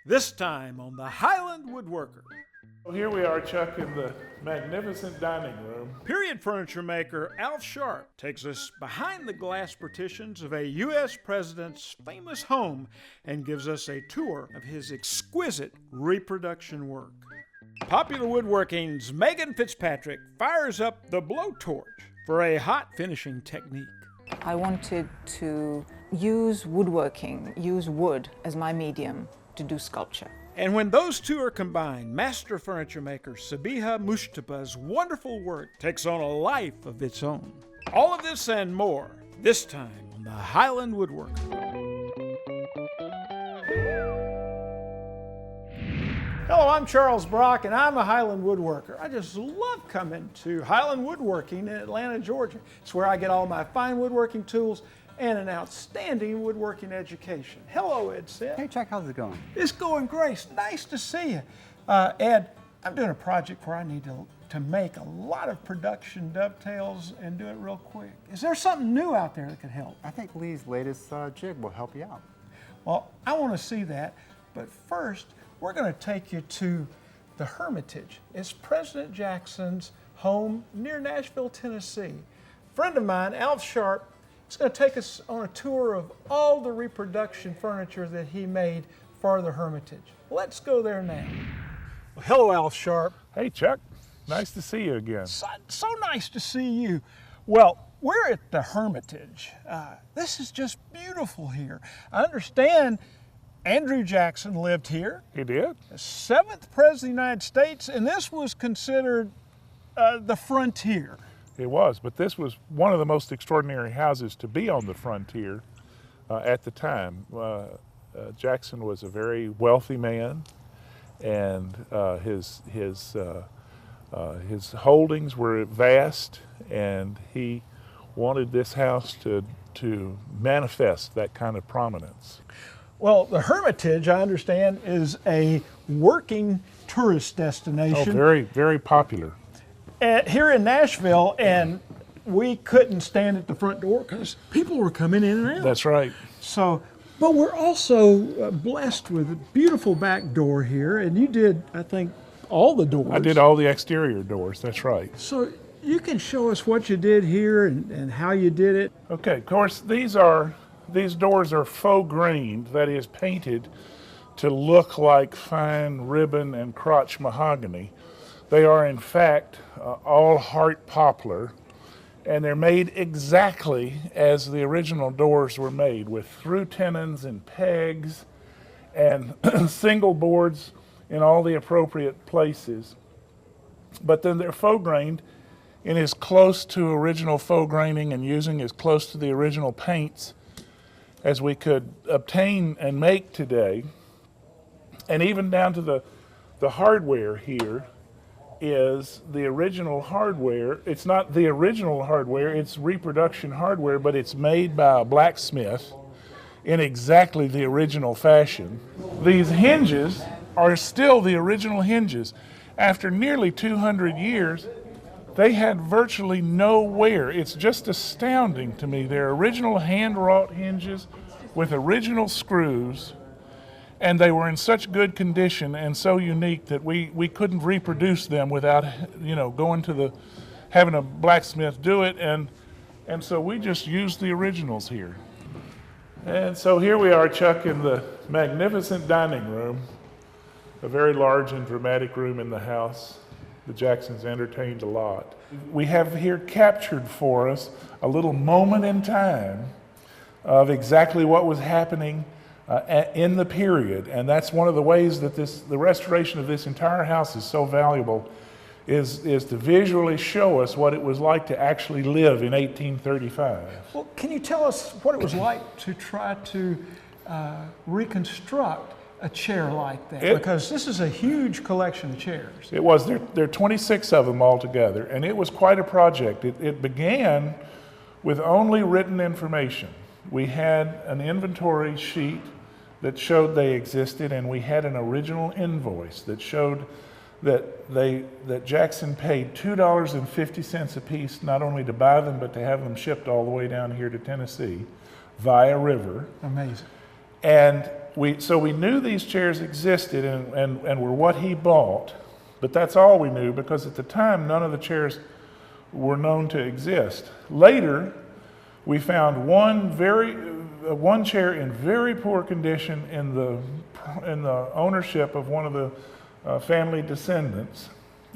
This time on the Highland Woodworker. Well, here we are, Chuck, in the magnificent dining room. Period furniture maker Alf Sharp takes us behind the glass partitions of a U.S. president's famous home and gives us a tour of his exquisite reproduction work. Popular Woodworking's Megan Fitzpatrick fires up the blowtorch for a hot finishing technique. I wanted to use woodworking, use wood as my medium to do sculpture. And when those two are combined, master furniture maker Sabiha Mujtaba's wonderful work takes on a life of its own. All of this and more, this time on the Highland Woodworker. Hello, I'm Charles Brock, and I'm a Highland Woodworker. I just love coming to Highland Woodworking in Atlanta, Georgia. It's where I get all my fine woodworking tools and an outstanding woodworking education. Hello, Ed Sid. Hey, Chuck, how's it going? It's going great. It's nice to see you. Ed, I'm doing a project where I need to make a lot of production dovetails and do it real quick. Is there something new out there that could help? I think Leigh's latest jig will help you out. Well, I want to see that, but first, we're going to take you to the Hermitage. It's President Jackson's home near Nashville, Tennessee. A friend of mine, Alf Sharp, is going to take us on a tour of all the reproduction furniture that he made for the Hermitage. Let's go there now. Well, hello, Alf Sharp. Hey, Chuck. Nice to see you again. So nice to see you. Well, we're at the Hermitage. This is just beautiful here. I understand Andrew Jackson lived here. He did? The 7th President of the United States, and this was considered the frontier. It was, but this was one of the most extraordinary houses to be on the frontier at the time. Jackson was a very wealthy man, and his holdings were vast, and he wanted this house to manifest that kind of prominence. Well, the Hermitage, I understand, is a working tourist destination. Oh, very, very popular. Here in Nashville, and we couldn't stand at the front door because people were coming in and out. That's right. So, but we're also blessed with a beautiful back door here, and you did, I think, all the doors. I did all the exterior doors, that's right. So you can show us what you did here and how you did it. Okay, of course, these doors are faux grained, that is painted to look like fine ribbon and crotch mahogany. They are in fact all heart poplar, and they're made exactly as the original doors were made, with through tenons and pegs and single boards in all the appropriate places. But then they're faux grained in as close to original faux graining and using as close to the original paints as we could obtain and make today. And even down to the hardware here is the original hardware. It's not the original hardware, it's reproduction hardware, but it's made by a blacksmith in exactly the original fashion. These hinges are still the original hinges. After nearly 200 years, they had virtually no wear. It's just astounding to me. They're original hand-wrought hinges with original screws, and they were in such good condition and so unique that we couldn't reproduce them without, going to having a blacksmith do it, and so we just used the originals here. And so here we are, Chuck, in the magnificent dining room, a very large and dramatic room in the house. The Jacksons entertained a lot. We have here captured for us a little moment in time of exactly what was happening in the period, and that's one of the ways that the restoration of this entire house is so valuable, is to visually show us what it was like to actually live in 1835. Well, can you tell us what it was like to try to reconstruct a chair like that? Because this is a huge collection of chairs. It was. There are 26 of them altogether, and it was quite a project. It began with only written information. We had an inventory sheet that showed they existed, and we had an original invoice that showed that Jackson paid $2.50 a piece, not only to buy them, but to have them shipped all the way down here to Tennessee via river. Amazing. And so we knew these chairs existed and were what he bought, but that's all we knew because at the time none of the chairs were known to exist. Later, we found one chair in very poor condition in the ownership of one of the family descendants,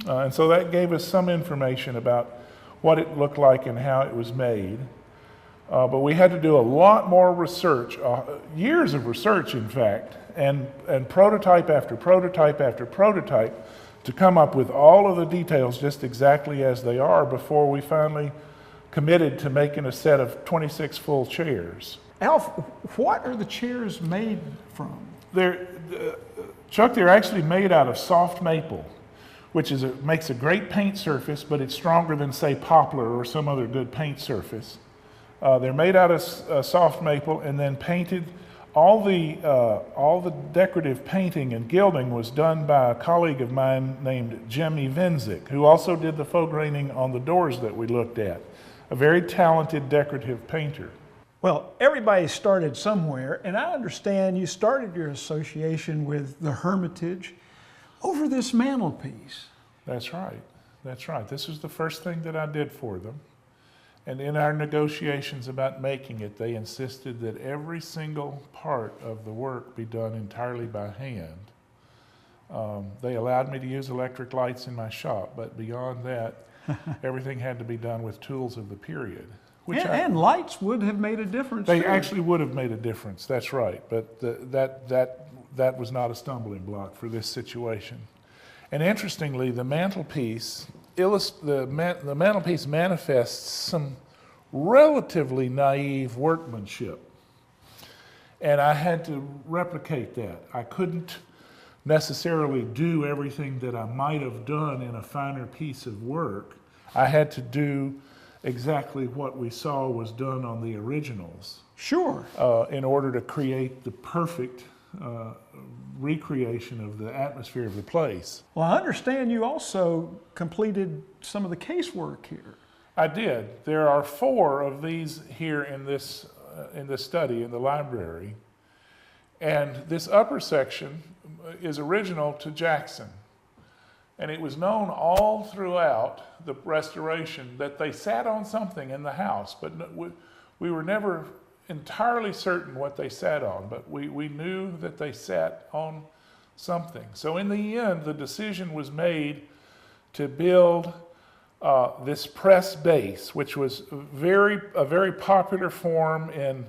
and so that gave us some information about what it looked like and how it was made. But we had to do a lot more research, years of research, in fact, and prototype after prototype after prototype to come up with all of the details just exactly as they are before we finally committed to making a set of 26 full chairs. Alf, what are the chairs made from? Chuck, they're actually made out of soft maple, which makes a great paint surface, but it's stronger than, say, poplar or some other good paint surface. They're made out of soft maple and then painted. All the decorative painting and gilding was done by a colleague of mine named Jimmy Venzik, who also did the faux graining on the doors that we looked at. A very talented decorative painter. Well, everybody started somewhere, and I understand you started your association with the Hermitage over this mantelpiece. That's right. That's right. This was the first thing that I did for them. And in our negotiations about making it, they insisted that every single part of the work be done entirely by hand. They allowed me to use electric lights in my shop, but beyond that, everything had to be done with tools of the period. And lights would have made a difference. They actually would have made a difference, that's right. But that was not a stumbling block for this situation. And interestingly, the mantelpiece manifests some relatively naive workmanship. And I had to replicate that. I couldn't necessarily do everything that I might have done in a finer piece of work. I had to do exactly what we saw was done on the originals. Sure. In order to create the perfect recreation of the atmosphere of the place. Well, I understand you also completed some of the casework here. I did. There are 4 of these here in this study in the library, and this upper section is original to Jackson, and it was known all throughout the restoration that they sat on something in the house, but we were never entirely certain what they sat on, but we knew that they sat on something. So in the end, the decision was made to build this press base, which was a very popular form in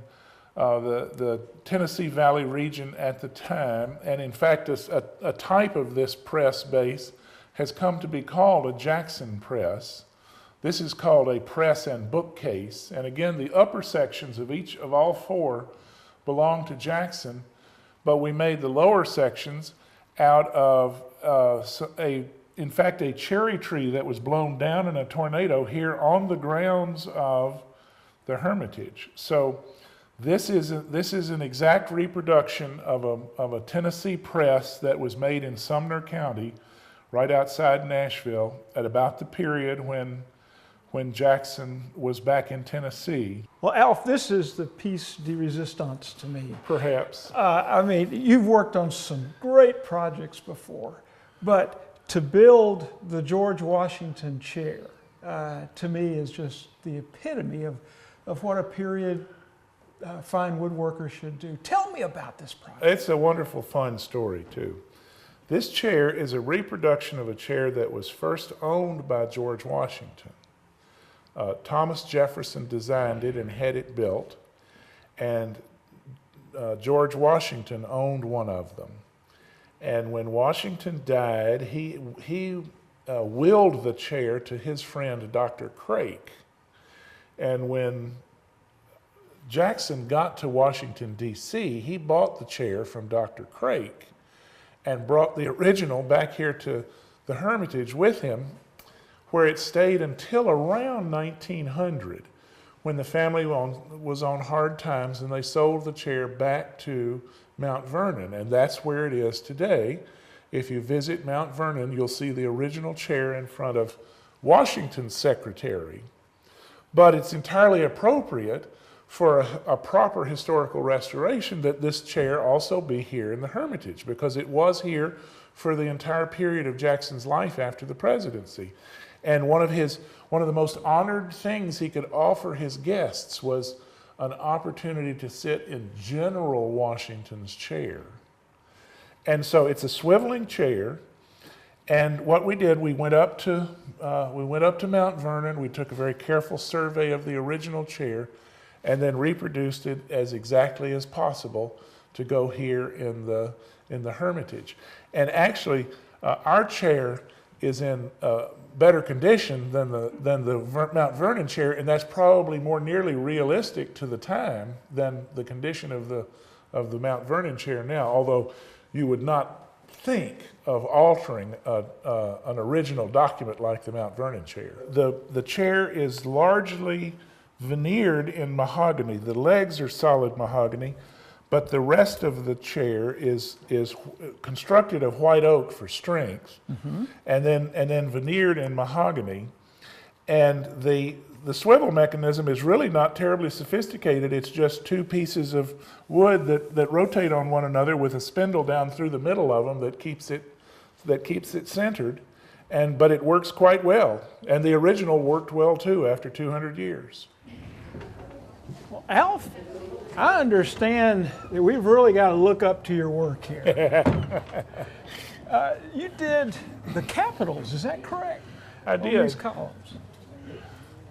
the Tennessee Valley region at the time, and in fact a type of this press base has come to be called a Jackson press. This is called a press and bookcase, and again the upper sections of all 4 belong to Jackson, but we made the lower sections out of in fact a cherry tree that was blown down in a tornado here on the grounds of the Hermitage. So this is an exact reproduction of a Tennessee press that was made in Sumner County, right outside Nashville, at about the period when Jackson was back in Tennessee. Well, Alf, this is the piece de resistance to me. Perhaps. I mean, you've worked on some great projects before, but to build the George Washington chair, to me, is just the epitome of what a period fine woodworker should do. Tell me about this project. It's a wonderful, fun story, too. This chair is a reproduction of a chair that was first owned by George Washington. Thomas Jefferson designed it and had it built, and George Washington owned one of them. And when Washington died, he willed the chair to his friend Dr. Crake. And when Jackson got to Washington, D.C., he bought the chair from Dr. Crake and brought the original back here to the Hermitage with him, where it stayed until around 1900, when the family was on hard times and they sold the chair back to Mount Vernon, and that's where it is today. If you visit Mount Vernon, you'll see the original chair in front of Washington's secretary. But it's entirely appropriate for a proper historical restoration that this chair also be here in the Hermitage, because it was here for the entire period of Jackson's life after the presidency. And one of the most honored things he could offer his guests was an opportunity to sit in General Washington's chair. And so it's a swiveling chair. And what we did, we went up to Mount Vernon. We took a very careful survey of the original chair, and then reproduced it as exactly as possible to go here in the Hermitage. And actually, our chair is in better condition than the Mount Vernon chair, and that's probably more nearly realistic to the time than the condition of the Mount Vernon chair now. Although you would not think of altering an original document like the Mount Vernon chair. The chair is largely veneered in mahogany. The legs are solid mahogany, but the rest of the chair is constructed of white oak for strength, and then veneered in mahogany. And the swivel mechanism is really not terribly sophisticated. It's just two pieces of wood that rotate on one another with a spindle down through the middle of them that keeps it centered. But it works quite well. And the original worked well too after 200 years. Well, Alf, I understand that we've really got to look up to your work here. You did the capitals, is that correct? I did. On these columns.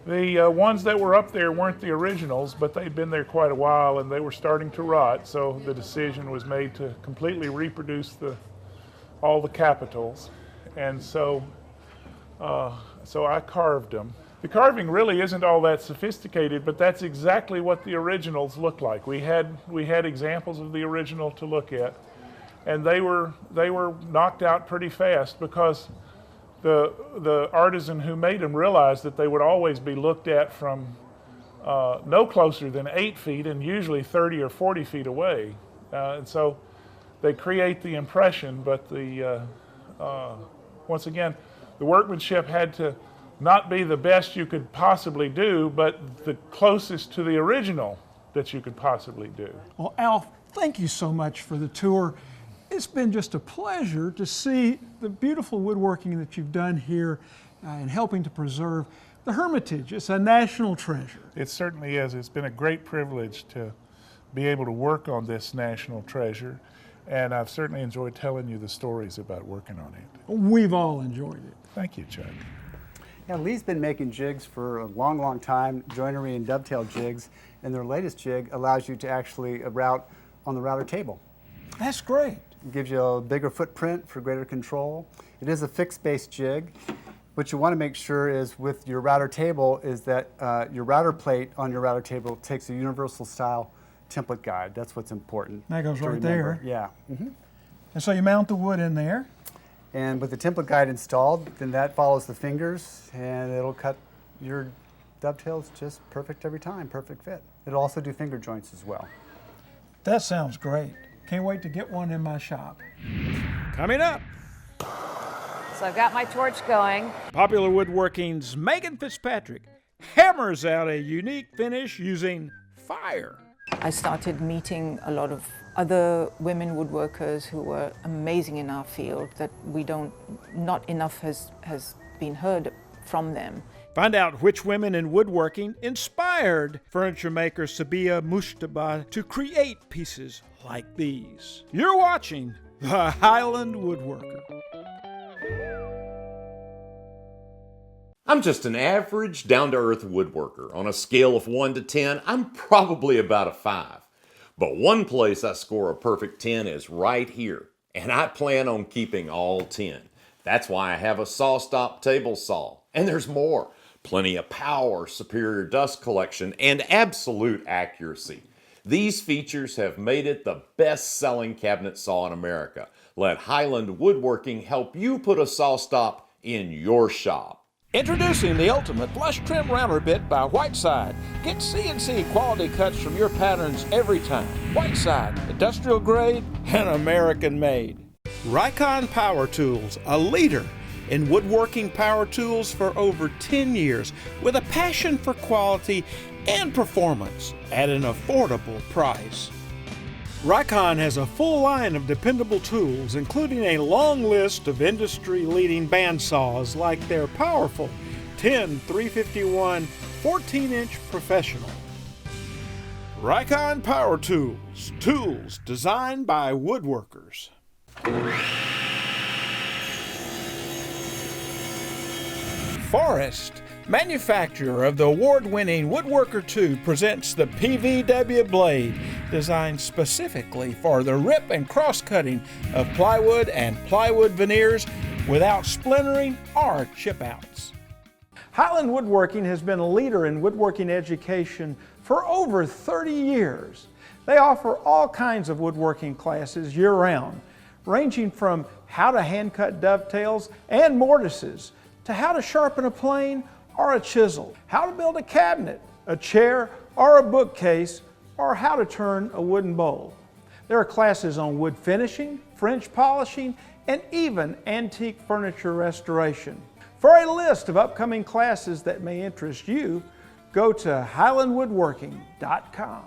The ones that were up there weren't the originals, but they'd been there quite a while and they were starting to rot, so the decision was made to completely reproduce all the capitals. And so I carved them. The carving really isn't all that sophisticated, but that's exactly what the originals look like. We had examples of the original to look at, and they were knocked out pretty fast because the artisan who made them realized that they would always be looked at from no closer than 8 feet and usually 30 or 40 feet away. And so they create the impression, but once again, the workmanship had to not be the best you could possibly do, but the closest to the original that you could possibly do. Well, Alf, thank you so much for the tour. It's been just a pleasure to see the beautiful woodworking that you've done here in helping to preserve the Hermitage. It's a national treasure. It certainly is. It's been a great privilege to be able to work on this national treasure, and I've certainly enjoyed telling you the stories about working on it. We've all enjoyed it. Thank you, Chuck. Yeah, Leigh's been making jigs for a long, long time, joinery and dovetail jigs, and their latest jig allows you to actually route on the router table. That's great. It gives you a bigger footprint for greater control. It is a fixed base jig. What you want to make sure is with your router table is that your router plate on your router table takes a universal style template guide. That's what's important. That goes to right remember. there. Yeah. And so you mount the wood in there. And with the template guide installed, then that follows the fingers and it'll cut your dovetails just perfect every time, perfect fit. It'll also do finger joints as well. That sounds great. Can't wait to get one in my shop. Coming up, So I've got my torch going. Popular Woodworking's Megan Fitzpatrick hammers out a unique finish using fire. I started meeting a lot of other women woodworkers who were amazing in our field that not enough has been heard from them. Find out which women in woodworking inspired furniture maker Sabiha Mujtaba to create pieces like these. You're watching the Highland Woodworker. I'm just an average, down-to-earth woodworker. On a scale of 1 to 10, I'm probably about a 5. But one place I score a perfect 10 is right here, and I plan on keeping all 10. That's why I have a saw-stop table saw. And there's more. Plenty of power, superior dust collection, and absolute accuracy. These features have made it the best-selling cabinet saw in America. Let Highland Woodworking help you put a saw-stop in your shop. Introducing the ultimate flush trim router bit by Whiteside. Get CNC quality cuts from your patterns every time. Whiteside, industrial grade and American made. RIKON Power Tools, a leader in woodworking power tools for over 10 years with a passion for quality and performance at an affordable price. RIKON has a full line of dependable tools, including a long list of industry-leading bandsaws like their powerful 10-351 14-inch Professional. RIKON Power Tools, tools designed by woodworkers. Forrest, manufacturer of the award-winning Woodworker 2, presents the PVW blade, designed specifically for the rip and cross-cutting of plywood and plywood veneers without splintering or chip-outs. Highland Woodworking has been a leader in woodworking education for over 30 years. They offer all kinds of woodworking classes year-round, ranging from how to hand-cut dovetails and mortises, to how to sharpen a plane or a chisel, how to build a cabinet, a chair, or a bookcase, or how to turn a wooden bowl. There are classes on wood finishing, French polishing, and even antique furniture restoration. For a list of upcoming classes that may interest you, go to highlandwoodworking.com.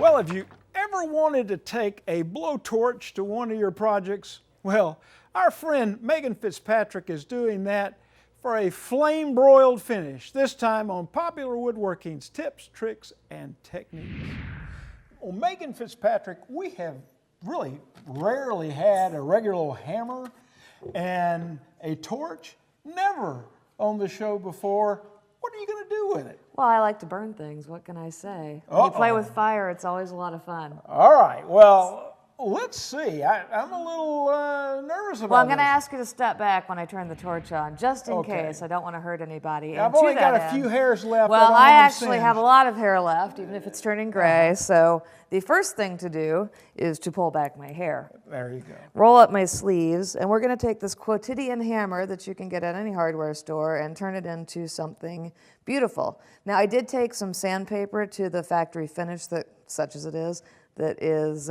Well, have you ever wanted to take a blowtorch to one of your projects? Well, our friend Megan Fitzpatrick is doing that for a flame-broiled finish, this time on Popular Woodworking's tips, tricks, and techniques. Well, Megan Fitzpatrick, we have really rarely had a regular little hammer and a torch, never on the show before. What are you going to do with it? Well, I like to burn things. What can I say? When you play with fire, it's always a lot of fun. All right. Well, let's see. I'm a little nervous about Well, I'm going to this. ask you to step back when I turn the torch on, just in Okay. case. I don't want to hurt anybody. I've And to only that got a end- few hairs left. Well, don't I want them actually have a singed. lot of hair left, even if it's turning gray. So the first thing to do is to pull back my hair. There you go. Roll up my sleeves, and we're going to take this quotidian hammer that you can get at any hardware store and turn it into something beautiful. Now, I did take some sandpaper to the factory finish, that, such as it is, that is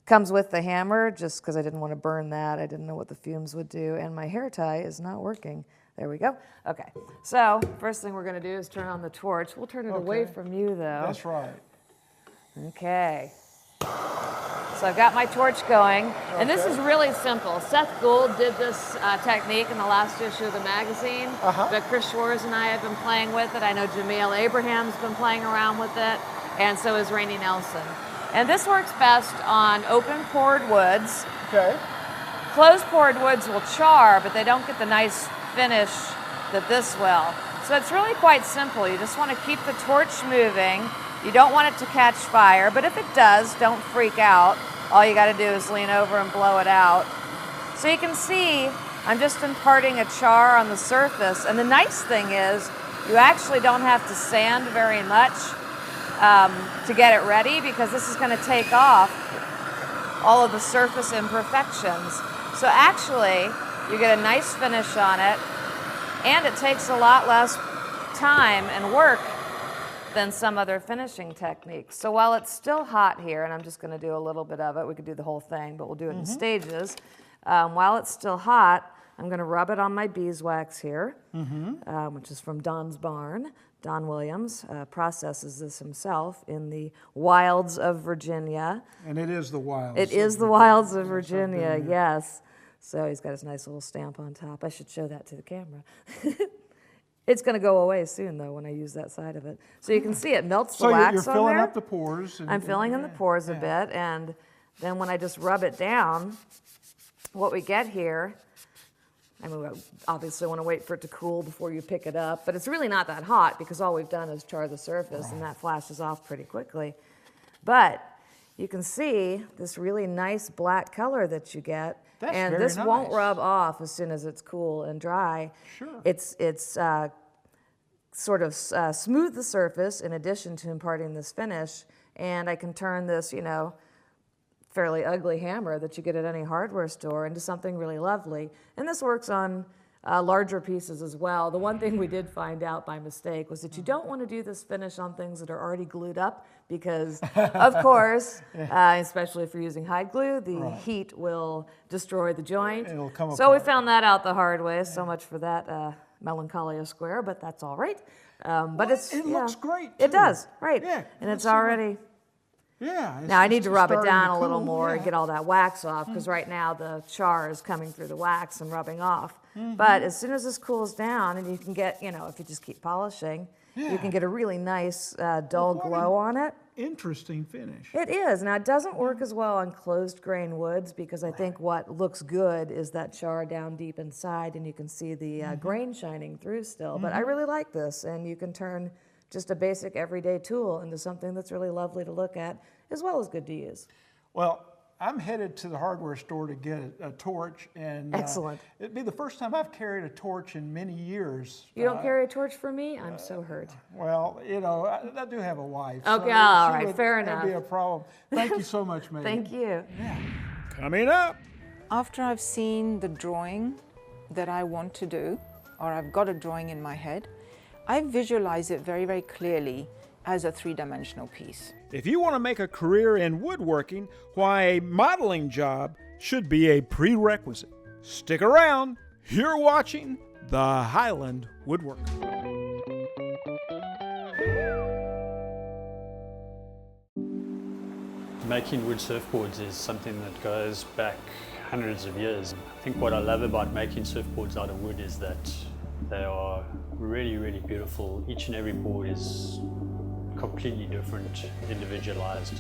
comes with the hammer, just because I didn't want to burn that. I didn't know what the fumes would do, and my hair tie is not working. There we go. Okay, so first thing we're going to do is turn on the torch. We'll turn it away from you, though. That's right. Okay. So I've got my torch going, and this is really simple. Seth Gould did this technique in the last issue of the magazine, but Chris Schwarz and I have been playing with it. I know Jameel Abraham's been playing around with it, and so is Rainey Nelson. And this works best on open poured woods. Okay. Closed poured woods will char, but they don't get the nice finish that this will. So it's really quite simple. You just want to keep the torch moving. You don't want it to catch fire, but if it does, don't freak out. All you got to do is lean over and blow it out. So you can see I'm just imparting a char on the surface, and the nice thing is you actually don't have to sand very much to get it ready, because this is going to take off all of the surface imperfections. So actually you get a nice finish on it, and it takes a lot less time and work than some other finishing techniques. So while it's still hot here, and I'm just going to do a little bit of it, we could do the whole thing, but we'll do it in stages. While it's still hot, I'm going to rub it on my beeswax here, which is from Don's Barn. Don Williams processes this himself in the wilds of Virginia. And it is the wilds. It is the wilds of Virginia, yes. So he's got his nice little stamp on top. I should show that to the camera. It's going to go away soon, though, when I use that side of it. So you can see it melts the wax on there. So you're filling up the pores. I'm filling in the pores a bit, and then when I just rub it down, what we get here, I mean, we obviously want to wait for it to cool before you pick it up, but it's really not that hot because all we've done is char the surface, and that flashes off pretty quickly. But you can see this really nice black color that you get. That's and very this won't nice. rub off as soon as it's cool and dry. Sure. It's sort of smooth the surface in addition to imparting this finish, and I can turn this, you know, fairly ugly hammer that you get at any hardware store into something really lovely. And this works on larger pieces as well. The one thing we did find out by mistake was that you don't want to do this finish on things that are already glued up because, of course, especially if you're using hide glue, the heat will destroy the joint. It'll come so we apart. found that out the hard way. So much for that Melancholia square, but that's all right. But it looks great, It too. does, right? Yeah, And let's it's see what- already. Yeah. Now I need to rub it starting down to a little cool, more yeah. and get all that wax off, because right now the char is coming through the wax and rubbing off. But as soon as this cools down, and you can get, you know, if you just keep polishing, you can get a really nice dull What an glow on it. Interesting finish. It is. Now it doesn't work as well on closed grain woods, because I think what looks good is that char down deep inside, and you can see the grain shining through still. But I really like this, and you can turn just a basic everyday tool into something that's really lovely to look at, as well as good to use. Well, I'm headed to the hardware store to get a torch, and Excellent. It'd be the first time I've carried a torch in many years. You don't carry a torch for me? I'm so hurt. Well, you know, I do have a wife. Okay, so all she right, would- fair that'd be a enough. problem. Thank you so much, Megan. Thank you. Coming up. After I've seen the drawing that I want to do, or I've got a drawing in my head, I visualize it very, very clearly as a three-dimensional piece. If you want to make a career in woodworking, why a modeling job should be a prerequisite. Stick around. You're watching the Highland Woodworker. Making wood surfboards is something that goes back hundreds of years. I think what I love about making surfboards out of wood is that they are really, really beautiful. Each and every board is completely different, individualized.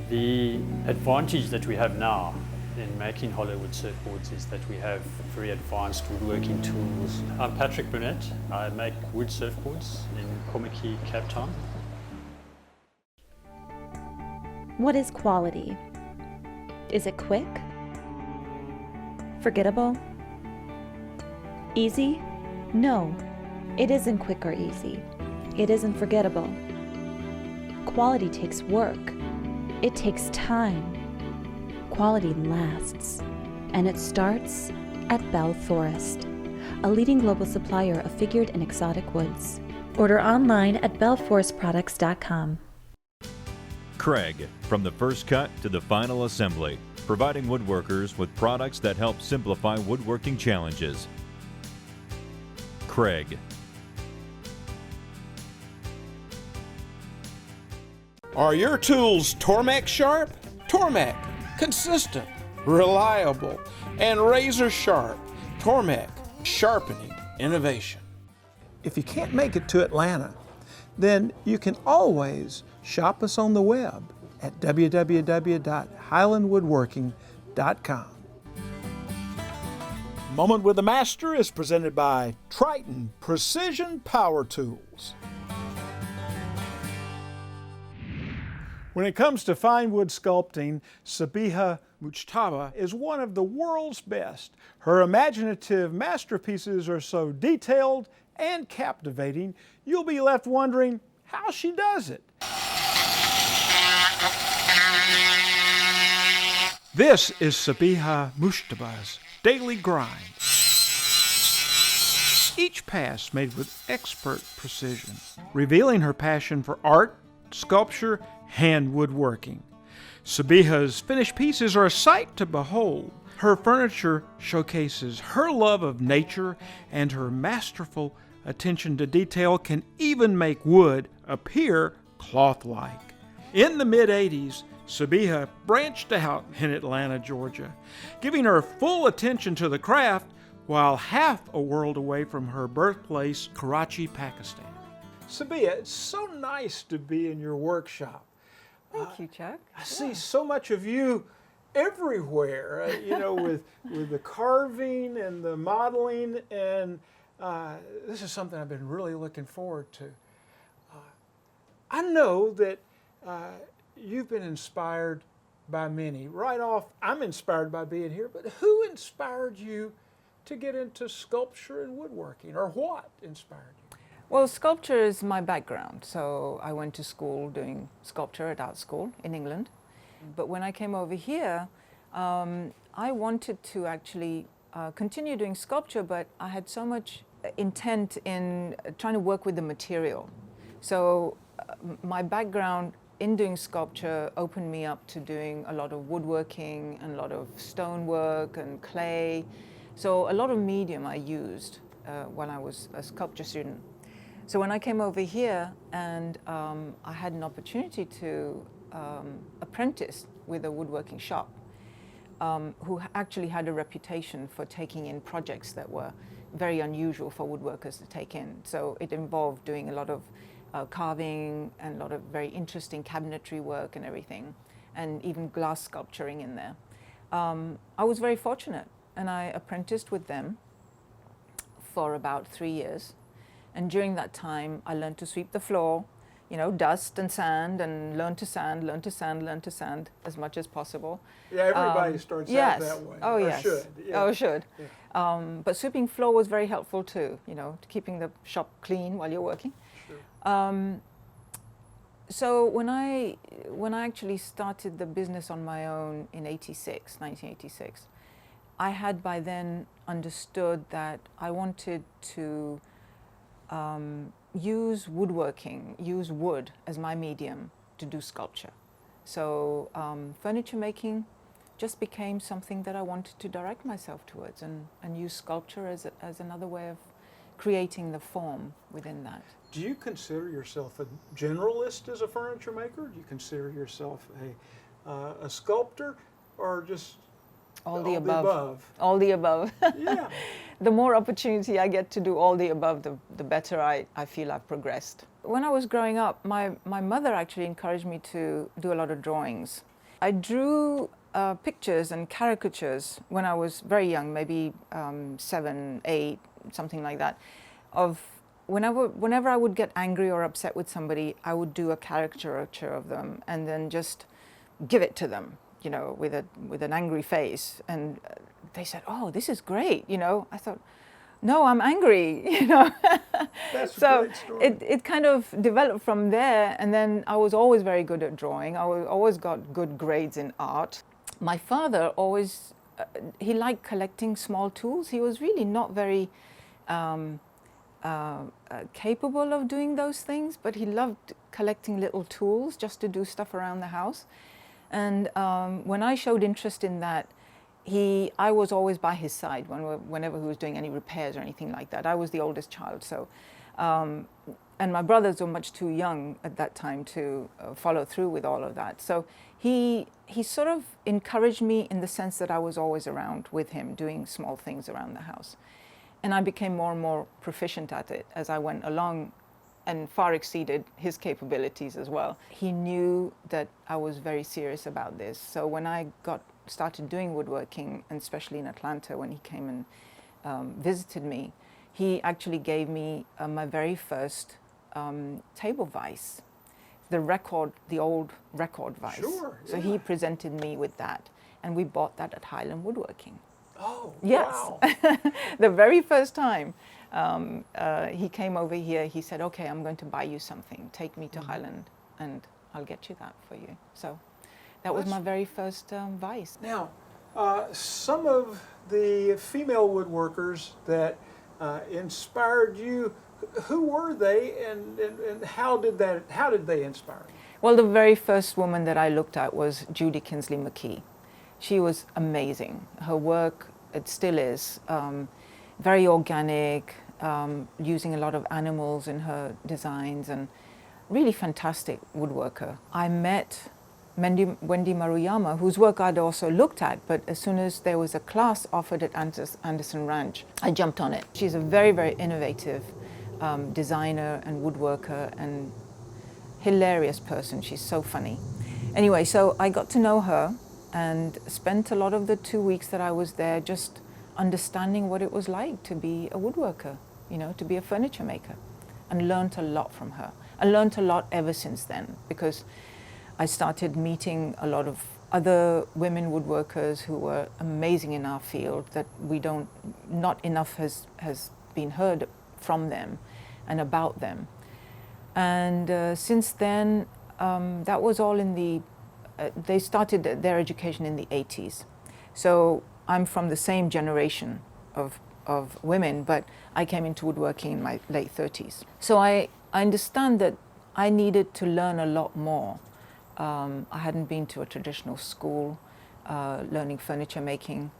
The advantage that we have now in making hollow wood surfboards is that we have very advanced woodworking tools. I'm Patrick Burnett. I make wood surfboards in Komaki, Cape Town. What is quality? Is it quick? Forgettable? Easy? No, it isn't quick or easy. It isn't forgettable. Quality takes work. It takes time. Quality lasts. And it starts at Bell Forest, a leading global supplier of figured and exotic woods. Order online at bellforestproducts.com. Craig, from the first cut to the final assembly, providing woodworkers with products that help simplify woodworking challenges. Craig. Are your tools Tormek sharp? Tormek, consistent, reliable, and razor sharp. Tormek, sharpening innovation. If you can't make it to Atlanta, then you can always shop us on the web at www.highlandwoodworking.com. Moment with the Master is presented by Triton Precision Power Tools. When it comes to fine wood sculpting, Sabiha Mujtaba is one of the world's best. Her imaginative masterpieces are so detailed and captivating, you'll be left wondering how she does it. This is Sabiha Mujtaba's daily grind. Each pass made with expert precision, revealing her passion for art, sculpture, and woodworking. Sabiha's finished pieces are a sight to behold. Her furniture showcases her love of nature, and her masterful attention to detail can even make wood appear cloth-like. In the mid-'80s, Sabiha branched out in Atlanta, Georgia, giving her full attention to the craft while half a world away from her birthplace, Karachi, Pakistan. Sabiha, it's so nice to be in your workshop. Thank you, Chuck. I see so much of you everywhere, you know, with the carving and the modeling, and this is something I've been really looking forward to. I know that you've been inspired by many. Right off, I'm inspired by being here, but who inspired you to get into sculpture and woodworking, or what inspired you? Well, sculpture is my background. So I went to school doing sculpture at art school in England. But when I came over here, I wanted to actually continue doing sculpture, but I had so much intent in trying to work with the material. So my background in doing sculpture opened me up to doing a lot of woodworking and a lot of stonework and clay. So a lot of medium I used when I was a sculpture student. So when I came over here and I had an opportunity to apprentice with a woodworking shop who actually had a reputation for taking in projects that were very unusual for woodworkers to take in. So it involved doing a lot of carving and a lot of very interesting cabinetry work and everything, and even glass sculpturing in there. I was very fortunate, and I apprenticed with them for about 3 years. And during that time, I learned to sweep the floor, you know, dust and sand, and learn to sand as much as possible. Yeah, everybody starts out that way. Oh, or yes. Should. Yeah. Oh, should. Yeah. But sweeping floor was very helpful too, you know, to keeping the shop clean while you're working. Sure. So when I actually started the business on my own in 1986, I had by then understood that I wanted to use woodworking, use wood as my medium to do sculpture. So furniture making just became something that I wanted to direct myself towards, and use sculpture as another way of creating the form within that. Do you consider yourself a generalist as a furniture maker? Do you consider yourself a sculptor, or just all the above? All the above. Yeah. The more opportunity I get to do all the above, the better I feel I've progressed. When I was growing up, my mother actually encouraged me to do a lot of drawings. I drew pictures and caricatures when I was very young, maybe 7, 8, something like that, of whenever I would get angry or upset with somebody, I would do a caricature of them and then just give it to them, you know, with an angry face. And they said, "Oh, this is great," you know. I thought, "No, I'm angry," you know. That's so a great story. it kind of developed from there, and then I was always very good at drawing. I always got good grades in art. My father always, he liked collecting small tools. He was really not very capable of doing those things, but he loved collecting little tools just to do stuff around the house. And when I showed interest in that, I was always by his side whenever he was doing any repairs or anything like that. I was the oldest child, so and my brothers were much too young at that time to follow through with all of that. So he sort of encouraged me in the sense that I was always around with him doing small things around the house. And I became more and more proficient at it as I went along, and far exceeded his capabilities as well. He knew that I was very serious about this. So when I started doing woodworking, and especially in Atlanta when he came and visited me, he actually gave me my very first table vise, the old record vise. Sure, So yeah. he presented me with that, and we bought that at Highland Woodworking. Oh, Yes. wow. The very first time he came over here, he said, "Okay, I'm going to buy you something. Take me to Highland and I'll get you that for you." So that was my very first vise. Now, some of the female woodworkers that inspired you, who were they, and how did they inspire you? Well, the very first woman that I looked at was Judy Kinsley McKee. She was amazing. Her work, it still is, very organic, using a lot of animals in her designs, and really fantastic woodworker. I met Wendy Maruyama, whose work I'd also looked at, but as soon as there was a class offered at Anderson Ranch, I jumped on it. She's a very, very innovative designer and woodworker, and hilarious person. She's so funny. Anyway, so I got to know her and spent a lot of the 2 weeks that I was there just understanding what it was like to be a woodworker, you know, to be a furniture maker, and learned a lot from her. I learned a lot ever since then, because I started meeting a lot of other women woodworkers who were amazing in our field that not enough has been heard from them. and about them. And since then, that was all in the, they started their education in the 80s. So I'm from the same generation of women, but I came into woodworking in my late 30s. So I understand that I needed to learn a lot more. I hadn't been to a traditional school learning furniture making.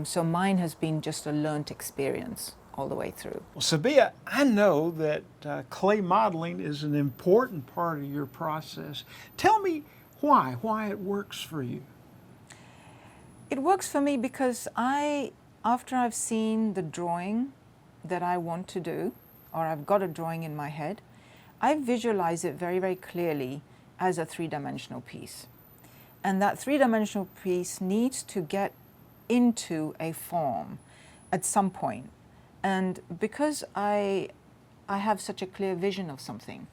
So mine has been just a learnt experience all the way through. Well, Sabiha, I know that clay modeling is an important part of your process. Tell me why it works for you. It works for me because after I've seen the drawing that I want to do, or I've got a drawing in my head, I visualize it very, very clearly as a three-dimensional piece. And that three-dimensional piece needs to get into a form at some point. And because I have such a clear vision of something,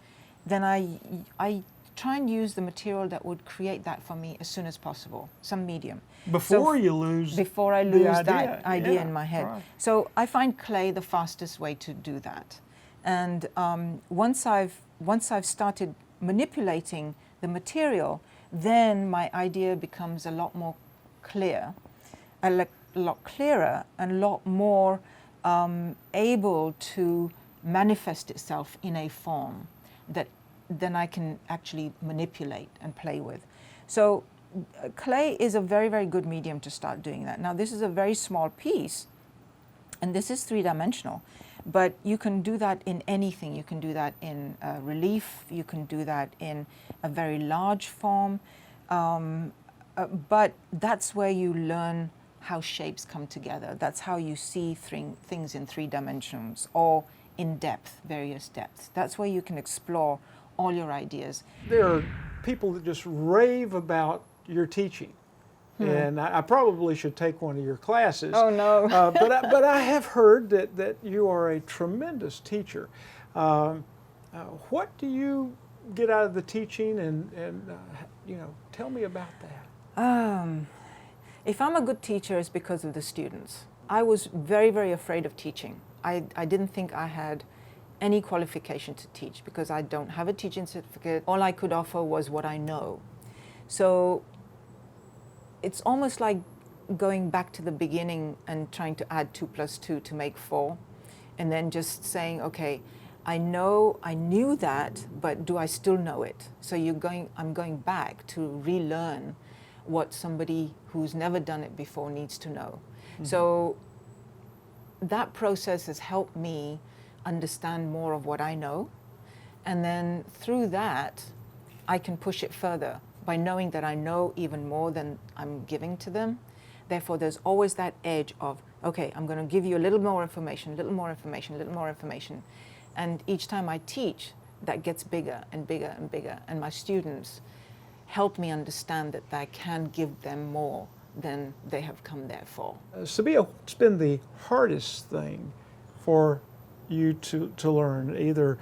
then I try and use the material that would create that for me as soon as possible, some medium. Before I lose that idea in my head. Right. So I find clay the fastest way to do that. And once I've started manipulating the material, then my idea becomes a lot more clear, a lot clearer, and a lot more able to manifest itself in a form that then I can actually manipulate and play with. So clay is a very, very good medium to start doing that. Now this is a very small piece, and this is three-dimensional, but you can do that in anything. You can do that in relief, you can do that in a very large form, but that's where you learn how shapes come together. That's how you see things in 3 dimensions or in depth, various depths. That's where you can explore all your ideas. There are people that just rave about your teaching. And I probably should take one of your classes. Oh, no. but I have heard that you are a tremendous teacher. What do you get out of the teaching, and tell me about that. If I'm a good teacher, it's because of the students. I was very, very afraid of teaching. I didn't think I had any qualification to teach because I don't have a teaching certificate. All I could offer was what I know. So it's almost like going back to the beginning and trying to add 2 + 2 to make 4, and then just saying, okay, I knew that, but do I still know it? So I'm going back to relearn what somebody who's never done it before needs to know. Mm-hmm. So that process has helped me understand more of what I know, and then through that I can push it further by knowing that I know even more than I'm giving to them. Therefore there's always that edge of, okay, I'm going to give you a little more information, a little more information, a little more information, and each time I teach that gets bigger and bigger and bigger, and my students help me understand that I can give them more than they have come there for. Sabiha, what's been the hardest thing for you to learn, either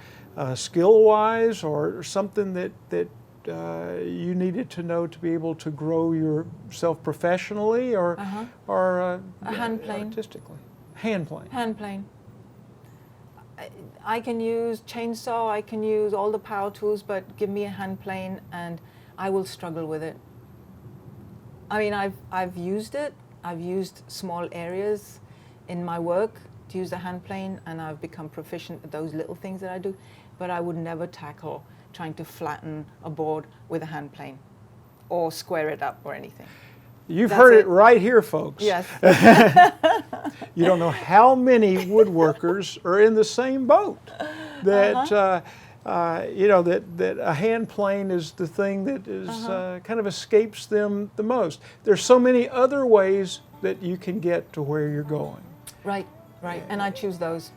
skill-wise or something that you needed to know to be able to grow yourself professionally or hand plane. Artistically? Hand plane. Hand plane. I can use chainsaw, I can use all the power tools, but give me a hand plane and I will struggle with it. I mean, I've used it. I've used small areas in my work to use the hand plane, and I've become proficient at those little things that I do, but I would never tackle trying to flatten a board with a hand plane or square it up or anything. You've heard it right here, folks. Yes. You don't know how many woodworkers are in the same boat. That that a hand plane is the thing that is kind of escapes them the most. There's so many other ways that you can get to where you're going. Right. And I choose those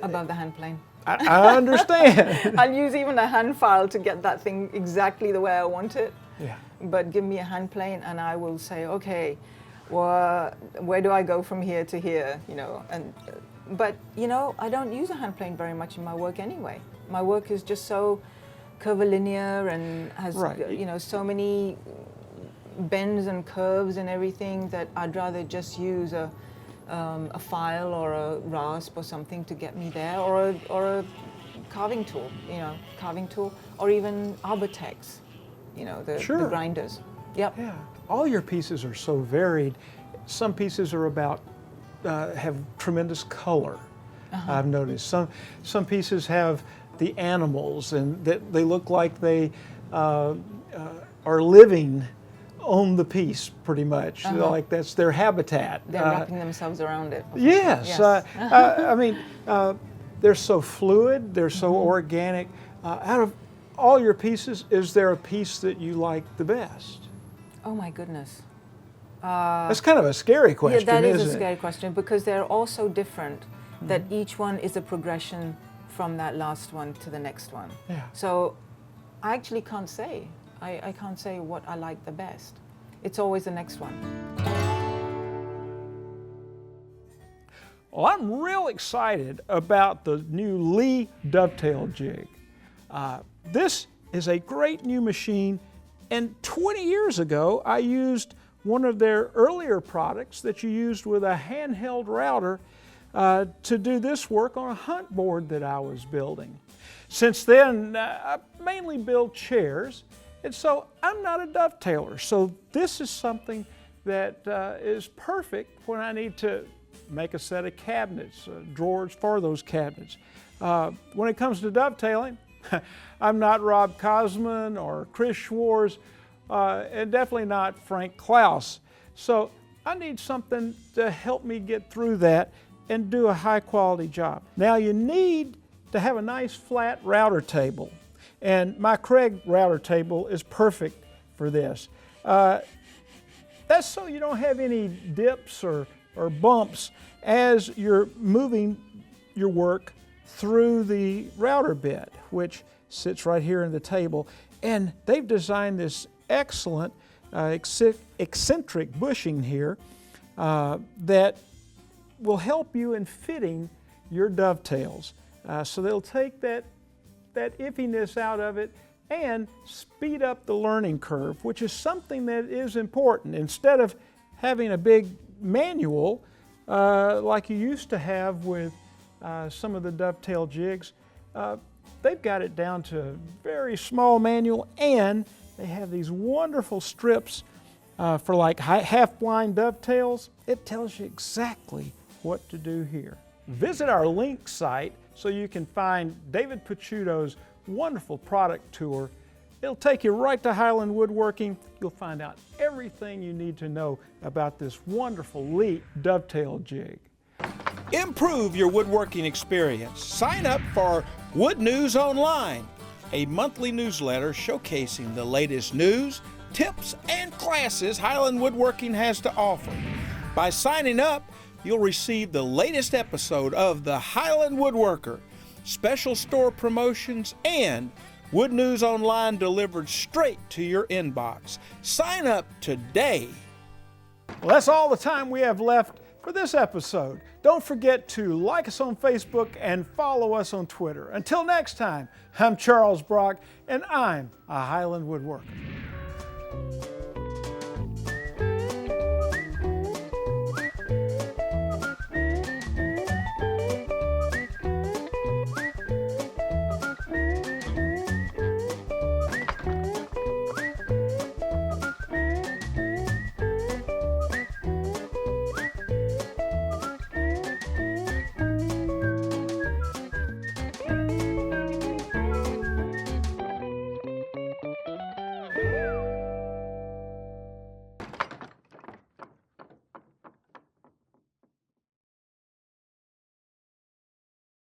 above the hand plane. I understand. I'll use even a hand file to get that thing exactly the way I want it. Yeah. But give me a hand plane and I will say, okay, well, where do I go from here to here? But I don't use a hand plane very much in my work anyway. My work is just so curvilinear and has so many bends and curves and everything that I'd rather just use a file or a rasp or something to get me there, or a carving tool, or even arbortex, the grinders. Yep. Yeah, all your pieces are so varied. Some pieces are about, have tremendous color, I've noticed. Some pieces have the animals, and that they look like they are living on the piece pretty much, like that's their habitat. They're wrapping themselves around it. Yes, I mean, they're so fluid, they're so organic. Out of all your pieces, is there a piece that you like the best? Oh my goodness. That's kind of a scary question, yeah, that isn't is a scary question, because they're all so different that each one is a progression from that last one to the next one. Yeah. So I actually can't say. I can't say what I like the best. It's always the next one. Well, I'm real excited about the new Leigh dovetail jig. This is a great new machine, and 20 years ago I used one of their earlier products that you used with a handheld router to do this work on a hunt board that I was building. Since then, I mainly build chairs, and so I'm not a dovetailer. So this is something that is perfect when I need to make a set of cabinets, drawers for those cabinets. When it comes to dovetailing, I'm not Rob Cosman or Chris Schwarz, and definitely not Frank Klaus. So I need something to help me get through that and do a high quality job. Now you need to have a nice flat router table, and my Craig router table is perfect for this. That's so you don't have any dips or bumps as you're moving your work through the router bit, which sits right here in the table. And they've designed this excellent eccentric bushing here that will help you in fitting your dovetails. So they'll take that iffiness out of it and speed up the learning curve, which is something that is important. Instead of having a big manual like you used to have with some of the dovetail jigs, they've got it down to a very small manual, and they have these wonderful strips for like half-blind dovetails. It tells you exactly what to do here. Visit our link site so you can find David Picciuto's wonderful product tour. It'll take you right to Highland Woodworking. You'll find out everything you need to know about this wonderful Leigh dovetail jig. Improve your woodworking experience. Sign up for Wood News Online, a monthly newsletter showcasing the latest news, tips, and classes Highland Woodworking has to offer. By signing up, you'll receive the latest episode of the Highland Woodworker, special store promotions, and Wood News Online delivered straight to your inbox. Sign up today. Well, that's all the time we have left for this episode. Don't forget to like us on Facebook and follow us on Twitter. Until next time, I'm Charles Brock, and I'm a Highland Woodworker.